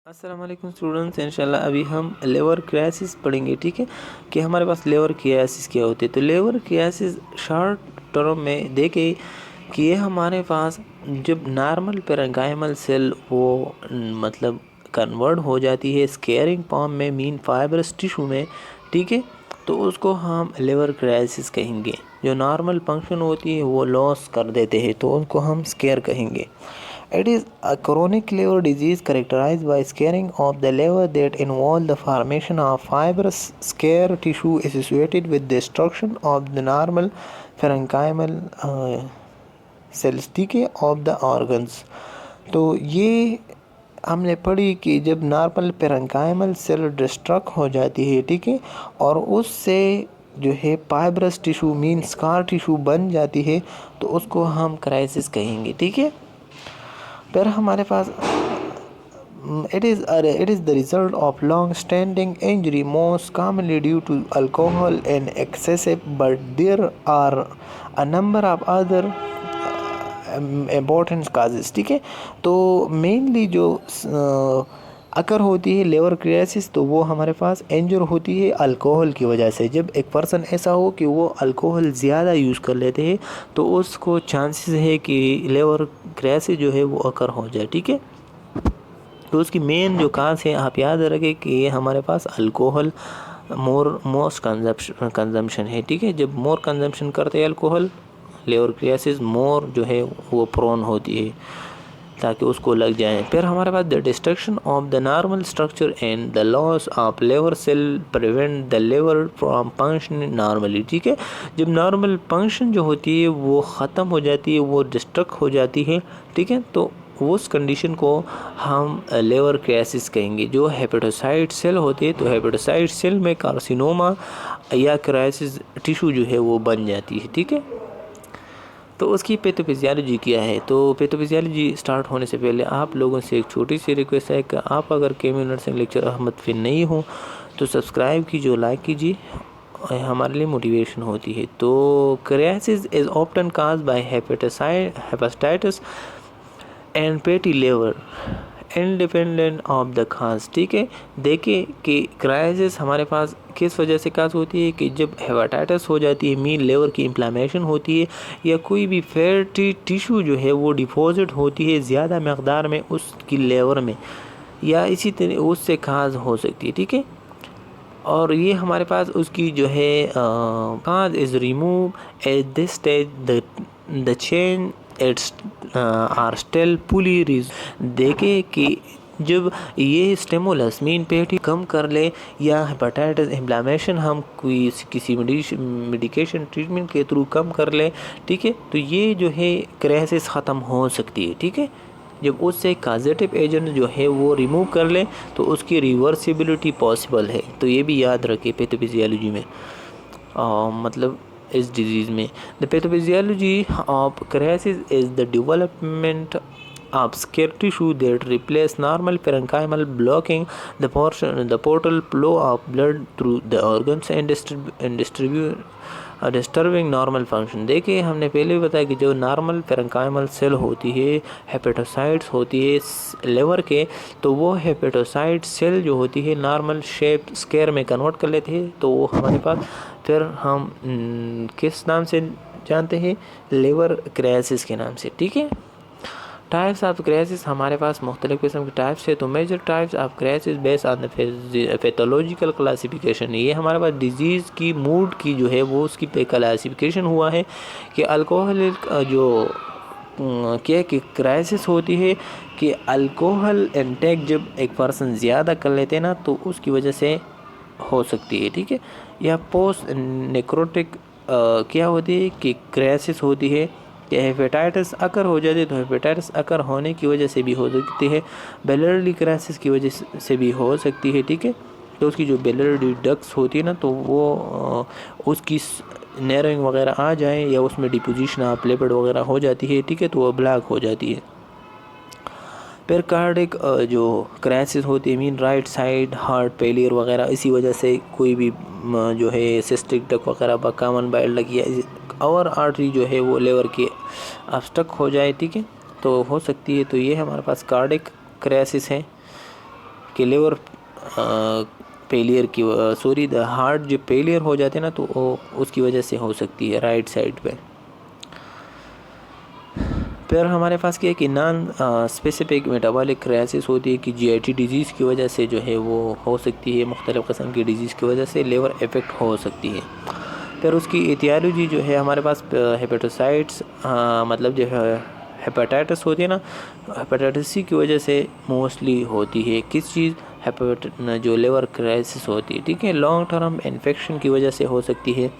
अस्सलाम वालेकुम स्टूडेंट्स, इंशाल्लाह अभी हम लेवर क्राइसिस पढ़ेंगे। ठीक है कि हमारे पास लेवर क्राइसिस क्या होते हैं। तो लेवर क्राइसिस शॉर्ट टर्म में देखें कि ये हमारे पास जब नॉर्मल पेरेन्काइमल सेल वो मतलब कन्वर्ट हो जाती है स्केरिंग फॉर्म में मीन फाइब्रस टिश्यू में। ठीक है, तो उसको हम लेवर क्राइसिस कहेंगे। जो नॉर्मल फंक्शन होती है वो लॉस कर देते हैं तो उनको हम स्केर कहेंगे। It is a chronic liver disease characterized by scarring of the liver that involve the formation of fibrous scar tissue associated with destruction of the normal parenchymal cells, ठीक है, of the organs। तो ये हमने पढ़ी कि जब normal parenchymal cell destruct हो जाती है, ठीक है, और उससे जो है fibrous tissue mean scar tissue बन जाती है तो उसको हम क्राइसिस कहेंगे। ठीक है, फिर हमारे पास it is the result of long standing injury, most commonly due to alcohol and excessive, but there are a number of other important causes। ठीक है, तो मेनली जो अकर होती है लेवर क्राइसिस तो वो हमारे पास इंजर होती है अल्कोहल की वजह से। जब एक पर्सन ऐसा हो कि वो अल्कोहल ज़्यादा यूज़ कर लेते हैं तो उसको चांसेस है कि लेवर क्राइसिस जो है वो अकर हो जाए। ठीक है, तो उसकी मेन जो काज है आप याद रखें कि ये हमारे पास अल्कोहल मोस्ट कंजम्पशन है। ठीक है, जब मोर कंजम्पशन करते हैं अल्कोहल लेवर क्राइसिस मोर जो है वो प्रोन होती है ताकि उसको लग जाए। फिर हमारे पास the destruction of the normal structure and the loss of liver cell prevent the liver from function normally. ठीक है, जब नॉर्मल फंक्शन जो होती है वो ख़त्म हो जाती है, वो डिस्ट्रक्ट हो जाती है, ठीक है, तो उस कंडीशन को हम लेवर क्राइसिस कहेंगे। जो हेपेटोसाइट सेल होते हैं तो हेपेटोसाइट सेल में कार्सिनोमा या क्राइसिस टिश्यू जो है वो बन जाती है। ठीक है, तो उसकी पैथोफिजियोलॉजी क्या है। तो पैथोफिजियोलॉजी स्टार्ट होने से पहले आप लोगों से एक छोटी सी रिक्वेस्ट है कि आप अगर केमी नर्सिंग लेक्चर अहमद फिर नहीं हो तो सब्सक्राइब कीजिए, लाइक कीजिए, हमारे लिए मोटिवेशन होती है। तो crisis is often cause by hepatitis and fatty liver independent of the cause. ठीक है, देखिए कि क्राइसिस हमारे पास किस वजह से काज होती है कि जब हेपेटाइटिस हो जाती है मीन लेवर की इन्फ्लेमेशन होती है या कोई भी फैटी टिश्यू जो है वो डिपॉजिट होती है ज़्यादा मकदार में उसकी लेवर में, या इसी तरह उससे काज हो सकती है। ठीक है, और ये हमारे पास उसकी जो है cause is remove at this stage the chain its are still fully रीज। देखे कि जब ये स्टिमुलस मीन पेटी कम कर ले या हेपेटाइटिस इन्फ्लेमेशन हम कोई किसी मेडिकेशन ट्रीटमेंट के थ्रू कम कर ले, ठीक है, तो ये जो है क्राइसिस ख़त्म हो सकती है। ठीक है, जब उससे काजेटिव एजेंट जो है वो रिमूव कर ले तो उसकी रिवर्सिबिलिटी पॉसिबल है। तो ये भी याद रखिए पैथोफिजियोलॉजी में मतलब इस डिजीज़ में the pathophysiology of crisis is the development of scar tissue that replace normal parenchymal, blocking the portal flow of blood through the organs and disturbing normal function। देखिए हमने पहले भी बताया कि जो नॉर्मल पेरेन्काइमल सेल होती है हेपेटोसाइट्स होती है लेवर के, तो वो हेपेटोसाइट सेल जो होती है नॉर्मल शेप स्केर में कन्वर्ट कर लेते हैं तो वो हमारे पास फिर हम किस नाम से जानते हैं, लेवर क्राइसिस के नाम से। ठीक है, टाइप्स ऑफ क्राइसिस हमारे पास मुख्तलिफ़ किस्म के टाइप्स है। तो major types of crisis based on the pathological classification. ये हमारे पास डिजीज़ की मूड की जो है वो उसकी क्लासिफिकेशन हुआ है कि अल्कोहलिक जो क्या कि क्राइसिस होती है कि अल्कोहल इंटेक जब एक पर्सन ज़्यादा कर लेते हैं ना तो उसकी वजह से हो सकती है। ठीक है, या पोस्ट नेक्रोटिक क्या होती है कि क्राइसिस होती है कि हेपेटाइटिस अकर हो जाती है तो हेपेटाइटिस अकर होने की वजह से भी हो सकती है, बिलियरी क्राइसिस की वजह से भी हो सकती है। ठीक है, तो उसकी जो बिलियरी डक्ट्स होती है ना तो वो उसकी नैरोइंग वगैरह आ जाए या उसमें डिपोजिशन ऑफ लिपिड वगैरह हो जाती है। ठीक है, तो वो ब्लॉक हो जाती है। फिर कार्डिक जो क्राइसिस होती है mean right side heart failure वगैरह, इसी वजह से कोई भी जो है सिस्टिक डक वगैरह कॉमन बाइल लगी है और आर्टरी जो है वो लेवर के ऑब्स्ट्रक्ट हो जाए। ठीक है, तो हो सकती है। तो ये हमारे पास कार्डिक क्राइसिस है। कि लिवर फेलियर की सॉरी द हार्ट जो फेलियर हो जाते हैं ना, तो वो उसकी वजह से हो सकती है राइट साइड पे। फिर हमारे पास क्या है कि नॉन स्पेसिफिक मेटाबॉलिक क्राइसिस होती है कि जीआईटी डिजीज़ की वजह से जो है वो हो सकती है, मुख्तलिफ़ किस्म की डिजीज़ की वजह से लिवर इफ़ेक्ट हो सकती है। फिर उसकी एथियोलॉजी जो है हमारे पास हेपेटोसाइट्स मतलब जो है हेपेटाइटिस होती है ना, हेपेटाइटिस सी की वजह से मोस्टली होती है। किस चीज़ जो लिवर क्राइसिस होती है, ठीक है। लॉन्ग टर्म इन्फेक्शन की वजह से हो सकती है,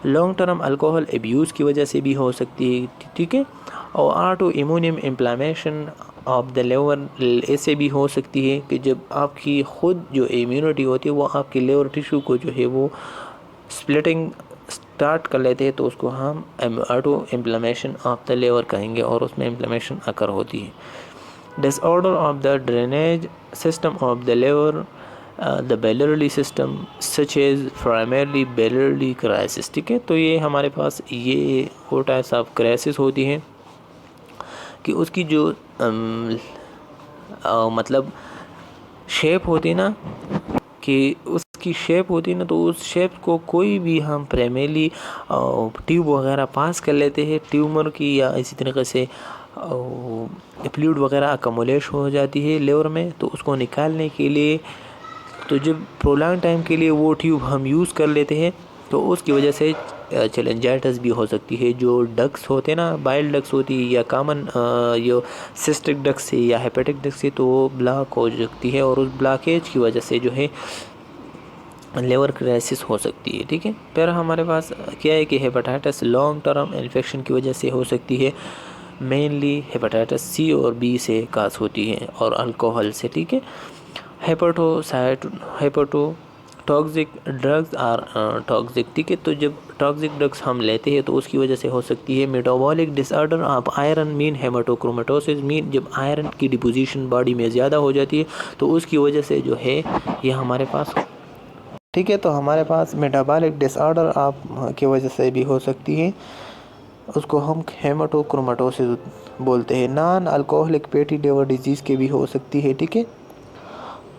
लॉन्ग टर्म अल्कोहल एब्यूज़ की वजह से भी हो सकती है, ठीक है। और auto immune inflammation of the liver ऐसे भी हो सकती है कि जब आपकी ख़ुद जो इम्यूनिटी होती है वो आपकी लिवर टिश्यू को जो है वो स्प्लिटिंग स्टार्ट कर लेते हैं, तो उसको हम auto inflammation of the liver कहेंगे और उसमें इन्फ्लेमेशन अकर होती है। Disorder of the drainage system of the liver the biliary system such as primarily biliary crisis, ठीक है। तो ये हमारे पास ये वो टाइप्स ऑफ क्राइसिस होती हैं कि उसकी जो मतलब शेप होती है ना, कि उसकी शेप होती है ना, तो उस शेप को कोई भी हम प्राइमरली ट्यूब वगैरह पास कर लेते हैं ट्यूमर की, या इसी तरीके से फ्लूइड वगैरह अकमुलेट हो जाती है लिवर में, तो उसको निकालने के लिए तो जब प्रोलॉन्ग टाइम के लिए वो ट्यूब हम यूज़ कर लेते हैं, तो उसकी वजह से चैलेंजाइटिस भी हो सकती है। जो डक्स होते हैं ना, बाइल डक्स होती है या कॉमन जो सिस्टिक डक्स से या हेपेटिक डक्स से, तो वो ब्लॉक हो सकती है और उस ब्लॉकेज की वजह से जो है लिवर क्राइसिस हो सकती है, ठीक है। फिर हमारे पास क्या है कि हेपेटाइटिस लॉन्ग टर्म इन्फेक्शन की वजह से हो सकती है, मेनली हेपेटाइटिस सी और बी से काज होती है और अल्कोहल से, ठीक है। टॉक्सिक ड्रग्स आर टॉक्सिक, ठीक है। तो जब टॉक्सिक ड्रग्स हम लेते हैं तो उसकी वजह से हो सकती है metabolic disorder of iron mean hemochromatosis mean जब आयरन की डिपोजिशन बॉडी में ज़्यादा हो जाती है तो उसकी वजह से जो है ये हमारे पास, ठीक है। तो हमारे पास मेटाबॉलिक डिसऑर्डर आप की वजह से भी हो सकती है, उसको हम हेमाटोक्रोमेटोसिस बोलते हैं। Non alcoholic fatty liver disease के भी हो सकती है, ठीक है।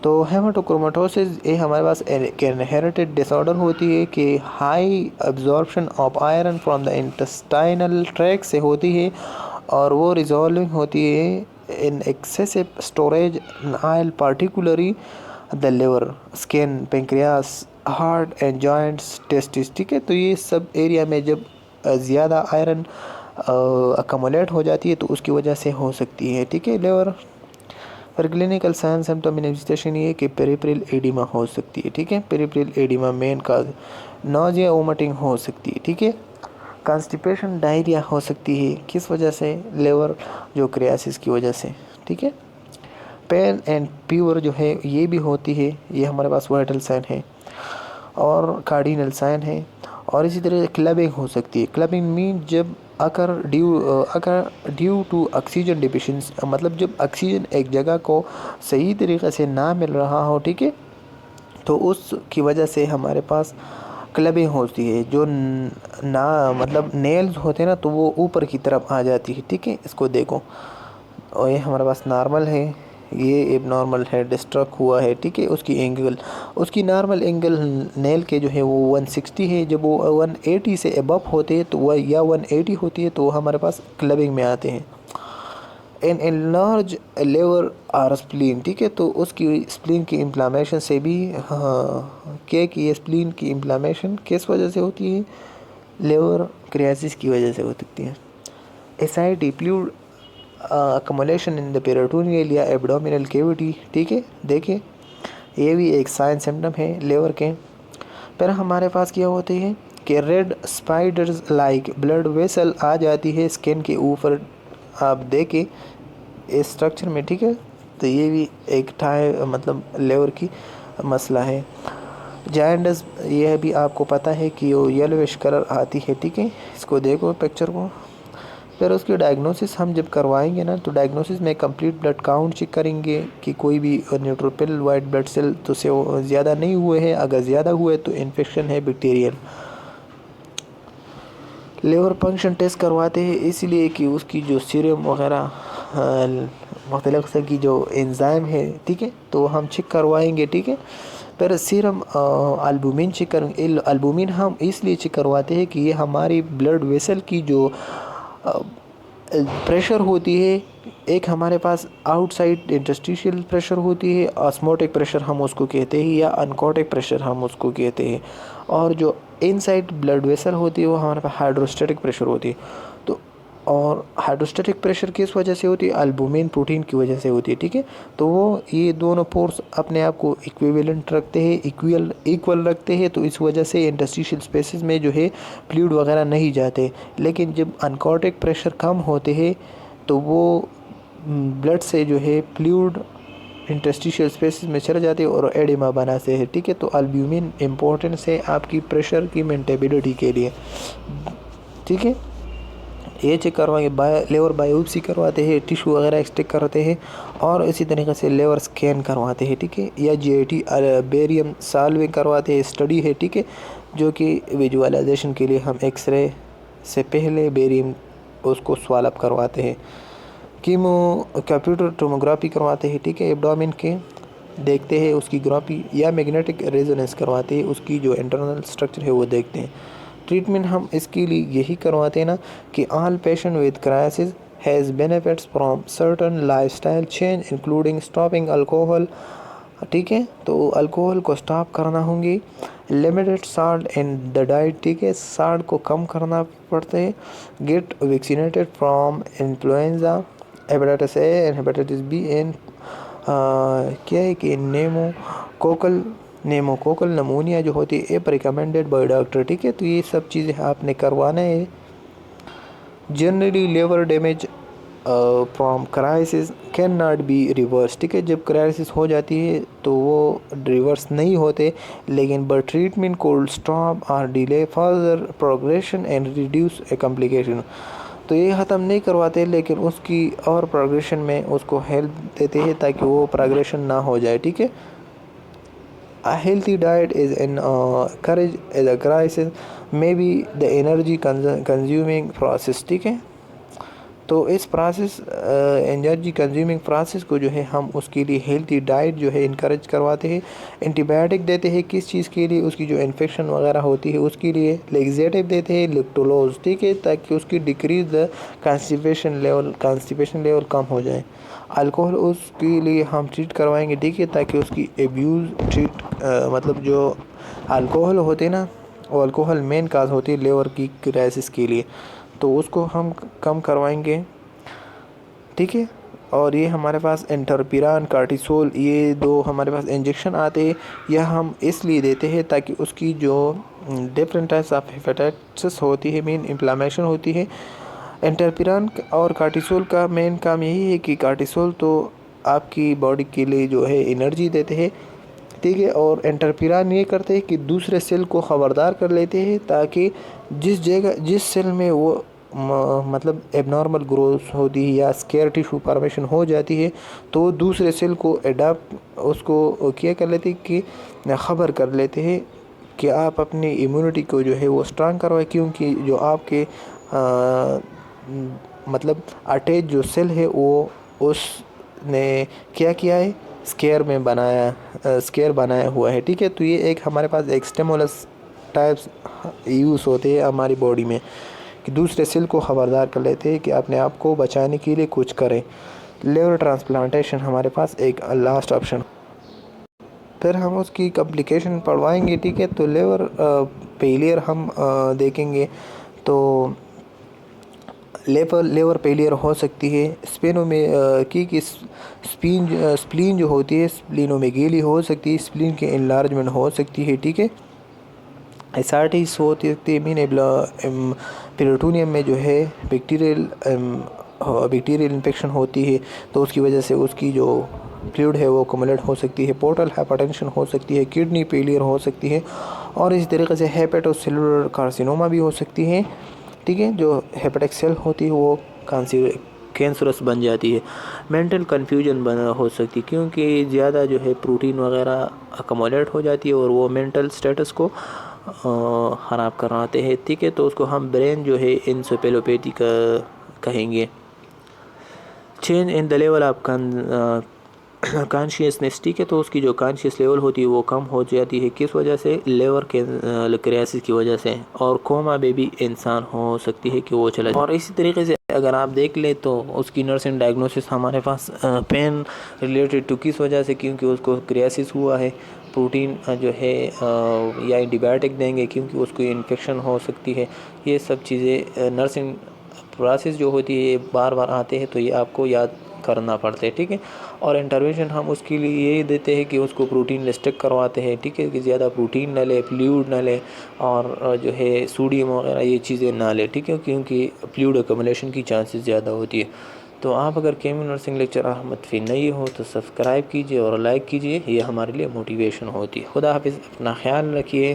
तो हेमाटोक्रोमेटोसिस ये हमारे पास एक इनहेरिटेड डिसऑर्डर होती है कि high absorption of iron from the intestinal tract से होती है और वो रिजॉल्विंग होती है in excessive storage oil particularly the liver, skin, pancreas, heart and joints, testis, ठीक है। तो ये सब एरिया में जब ज़्यादा आयरन अकमुलेट हो जाती है तो उसकी वजह से हो सकती है, ठीक है, लिवर। पर क्लिनिकल साइन सिम्टम मैनिफेस्टेशन ये कि पेरिफेरल एडिमा हो सकती है, ठीक है। पेरिफेरल एडिमा मेन काज, नोजिया वोमिटिंग हो सकती है, ठीक है। कॉन्स्टिपेशन डायरिया हो सकती है, किस वजह से, लिवर जो क्राइसिस की वजह से, ठीक है। पेन एंड फीवर जो है ये भी होती है, ये हमारे पास वाइटल साइन है और कार्डिनल साइन है। और इसी तरह क्लबिंग हो सकती है। क्लबिंग मीन जब अगर ड्यू टू ऑक्सीजन डिफिशिएंसी, मतलब जब ऑक्सीजन एक जगह को सही तरीके से ना मिल रहा हो, ठीक है, तो उसकी वजह से हमारे पास क्लबिंग होती है। जो ना मतलब नेल्स होते हैं ना, तो वो ऊपर की तरफ आ जाती है, ठीक है। इसको देखो, और ये हमारे पास नॉर्मल है, ये एबनॉर्मल है, डिस्ट्रक्ट हुआ है, ठीक है। उसकी एंगल, उसकी नॉर्मल एंगल नेल के जो है वो 160 है। जब वो 180 से अबव होते हैं तो वह या 180 होती है तो वो हमारे पास क्लबिंग में आते हैं। इन एनलार्ज लिवर और स्प्लीन, ठीक है। तो उसकी स्प्लीन की इन्फ्लामेशन से भी, हाँ, क्या कि ये स्प्लीन की इन्फ्लामेशन किस वजह से होती है, लिवर क्राइसिस की वजह से हो सकती है। एसाइटी फ्लूइड अकमुलेशन इन द पेरिटोनियल या एब्डोमिनल कैविटी, ठीक है। देखिए ये भी एक साइन सिम्टम है लिवर के। फिर हमारे पास क्या होते हैं कि red spiders like blood vessel आ जाती है स्किन के ऊपर, आप देखें इस स्ट्रक्चर में, ठीक है। तो ये भी एक मतलब लिवर की मसला है। जाइंटस, यह भी आपको पता है कि वो येलोविश कलर आती है, ठीक है। इसको देखो पिक्चर को। फिर उसकी डायग्नोसिस हम जब करवाएंगे ना, तो डायग्नोसिस में कंप्लीट ब्लड काउंट चेक करेंगे कि कोई भी न्यूट्रोफिल वाइट ब्लड सेल तो से ज़्यादा नहीं हुए हैं। अगर ज़्यादा हुए तो इन्फेक्शन है बैक्टीरियल। लिवर फंक्शन टेस्ट करवाते हैं इसलिए कि उसकी जो सीरम वगैरह मुख्तलिफ़ किस्म की जो एंजाइम है, ठीक है, तो हम चेक करवाएंगे, ठीक है। फिर सीरम अल्बुमिन चेक करेंगे। अल्बुमिन हम इसलिए चेक करवाते हैं कि ये हमारी ब्लड वेसल की जो प्रेशर होती है, एक हमारे पास आउटसाइड इंटरस्टिशियल प्रेशर होती है, ऑस्मोटिक प्रेशर हम उसको कहते हैं, या अनकोटिक प्रेशर हम उसको कहते हैं, और जो इनसाइड ब्लड वेसल होती है वो हमारे पास हाइड्रोस्टेटिक प्रेशर होती है। तो और हाइड्रोस्टेटिक प्रेशर किस वजह से होती है? अल्बुमिन प्रोटीन की वजह से होती है, ठीक है। तो वो ये दोनों फोर्स अपने आप को इक्विवेलेंट रखते हैं, इक्वल रखते हैं, तो इस वजह से इंटरस्टिशियल स्पेसेस में जो है फ्लूइड वगैरह नहीं जाते। लेकिन जब अनकोटिक प्रेशर कम होते हैं तो वो ब्लड से जो है फ्लूइड इंटरस्टिशियल स्पेसेस में चले जाते हैं और एडिमा बनाते हैं, ठीक है। तो अल्ब्यूमिन इम्पोर्टेंस है आपकी प्रेशर की मेंटेबिलिटी के लिए, ठीक है। ये चेक करवाएंगे, लेवर बायोप्सी करवाते हैं, टिश्यू वगैरह एक्सट्रैक्ट करते हैं, और इसी तरीके से लेवर स्कैन करवाते हैं, ठीक है, या जीआईटी बेरियम सॉल्विंग करवाते हैं, स्टडी है, ठीक है, जो कि विजुअलाइजेशन के लिए हम एक्सरे से पहले बेरियम उसको स्वाल अप करवाते हैं। कीमो कंप्यूटर टोमोग्राफी करवाते हैं, ठीक है, एब्डोमेन के देखते हैं उसकी ग्राफी, या मैग्नेटिक रेजोनेंस करवाते हैं, उसकी जो इंटरनल स्ट्रक्चर है वो देखते हैं। ट्रीटमेंट हम इसके लिए यही करवाते हैं ना कि all patient with crisis has benefits from certain lifestyle change including stopping alcohol, ठीक है। तो अल्कोहल को स्टॉप करना होंगे, limited salt in the diet, ठीक है, साल्ट को कम करना पड़ता है, get vaccinated from influenza, hepatitis A and hepatitis B and क्या है कि नेमोकोकल नमूनिया जो होती है एप रिकमेंडेड बाय डॉक्टर, ठीक है। तो ये सब चीज़ें आपने करवाना है। Generally liver damage from crisis can not be reverse, ठीक है, जब क्राइसिस हो जाती है तो वो रिवर्स नहीं होते, लेकिन बट ट्रीटमेंट कोल्ड स्टॉप और delay further progression and reduce A complication. तो ये ख़त्म नहीं करवाते, लेकिन उसकी और प्रोग्रेशन में उसको हेल्प देते हैं ताकि वो प्रोग्रेशन ना हो जाए, ठीक है। A healthy diet is encouraged as a crisis, maybe the energy consuming process, ठीक है। तो इस प्रोसेस एनर्जी कंज्यूमिंग प्रोसेस को जो है हम उसके लिए हेल्थी डाइट जो है इनकरेज करवाते हैं। एंटीबायोटिक देते हैं किस चीज़ के लिए? उसकी जो इन्फेक्शन वगैरह होती है उसके लिए। लेग्जेटिव देते हैं, लेक्टोलोज, ठीक है, ताकि उसकी डिक्रीज द कॉन्स्टिपेशन लेवल कम हो जाए। अल्कोहल उसके लिए हम ट्रीट करवाएंगे, ठीक है, ताकि उसकी एब्यूज़ मतलब जो अल्कोहल होते हैं ना, वो अल्कोहल मेन काज होती है लेवर की क्राइसिस के लिए, तो उसको हम कम करवाएंगे, ठीक है। और ये हमारे पास एंटरपिरान, कार्टिसोल, ये दो हमारे पास इंजेक्शन आते हैं, यह हम इसलिए देते हैं ताकि उसकी जो डिफरेंट टाइप्स ऑफ हेपेटाइटिस होती है, मेन इन्फ्लेमेशन होती है। एंटरपिरान और कार्टिसोल का मेन काम यही है कि कार्टिसोल तो आपकी बॉडी के लिए जो है एनर्जी देते हैं, ठीक है, और एंटरपिरान ये करते हैं कि दूसरे सेल को ख़बरदार कर लेते हैं ताकि जिस सेल में वो मतलब एबनॉर्मल ग्रोथ होती है या स्केयर टिश्यू फॉर्मेशन हो जाती है, तो दूसरे सेल को अडाप्ट उसको क्या कर लेते हैं कि ख़बर कर लेते हैं कि आप अपनी इम्यूनिटी को जो है वो स्ट्रांग करवाए, क्योंकि जो आपके मतलब अटैच जो सेल है वो उसने क्या किया है, स्केयर बनाया हुआ है, ठीक है। तो ये एक हमारे पास एक स्टिमुलस टाइप्स यूज़ होते हैं हमारी बॉडी में कि दूसरे सेल को ख़बरदार कर लेते हैं कि अपने आप को बचाने के लिए कुछ करें। लिवर ट्रांसप्लांटेशन हमारे पास एक लास्ट ऑप्शन। फिर हम उसकी कॉम्प्लिकेशन पढ़वाएंगे, ठीक है। तो लिवर फेलियर हम देखेंगे, तो लेवर फेलियर हो सकती है। स्प्लीन जो होती है स्प्लीनोमेगेली हो सकती है, स्प्लीन की इनलार्जमेंट हो सकती है, ठीक है। एसाइटिस होती है, मीन पेरिटोनियम में जो है बैक्टीरियल इन्फेक्शन होती है, तो उसकी वजह से उसकी जो फ्लूइड है वो कमुलेट हो सकती है। पोर्टल हाइपरटेंशन हो सकती है, किडनी फेलियर हो सकती है, और इसी तरीके से हेपेटोसेलुलर कार्सिनोमा भी हो सकती है, ठीक है। जो हेपेटिक सेल होती है वो कैंसरस बन जाती है। मेंटल कन्फ्यूजन बना हो सकती है, क्योंकि ज़्यादा जो है प्रोटीन वगैरह अकोमोडेट हो जाती है और वो मेंटल स्टेटस को ख़राब कराते हैं, ठीक है। तो उसको हम ब्रेन जो है इंसेफेलोपैथी का कहेंगे। Change in the level of consciousness, ठीक है। तो उसकी जो कॉन्शियस लेवल होती है वो कम हो जाती है, किस वजह से? लिवर के क्राइसिस की वजह से। और कोमा बेबी इंसान हो सकती है कि वो चला जाए। और इसी तरीके से अगर आप देख ले तो उसकी नर्सिंग डायग्नोसिस हमारे पास पेन रिलेटेड टू किस वजह से, क्योंकि उसको क्राइसिस हुआ है। प्रोटीन जो है या एंटीबायोटिक देंगे क्योंकि उसको इन्फेक्शन हो सकती है। ये सब चीज़ें नर्सिंग प्रोसेस जो होती है बार बार आते हैं, तो ये आपको याद करना पड़ता है, ठीक है। और इंटरवेंशन हम उसके लिए ये देते हैं कि उसको प्रोटीन रिस्ट्रिक्ट करवाते हैं, ठीक है, कि ज़्यादा प्रोटीन ना ले, फ्लूइड ना ले, और जो है सोडियम वगैरह ये चीज़ें ना ले, ठीक है, क्योंकि फ्लूइड अकोमोडेशन की चांसेस ज़्यादा होती है। तो आप अगर केमी नर्सिंग लेक्चर अहमद फ़ी नहीं हो तो सब्सक्राइब कीजिए और लाइक कीजिए, ये हमारे लिए मोटिवेशन होती है। खुदा हाफिज़, अपना ख्याल रखिए।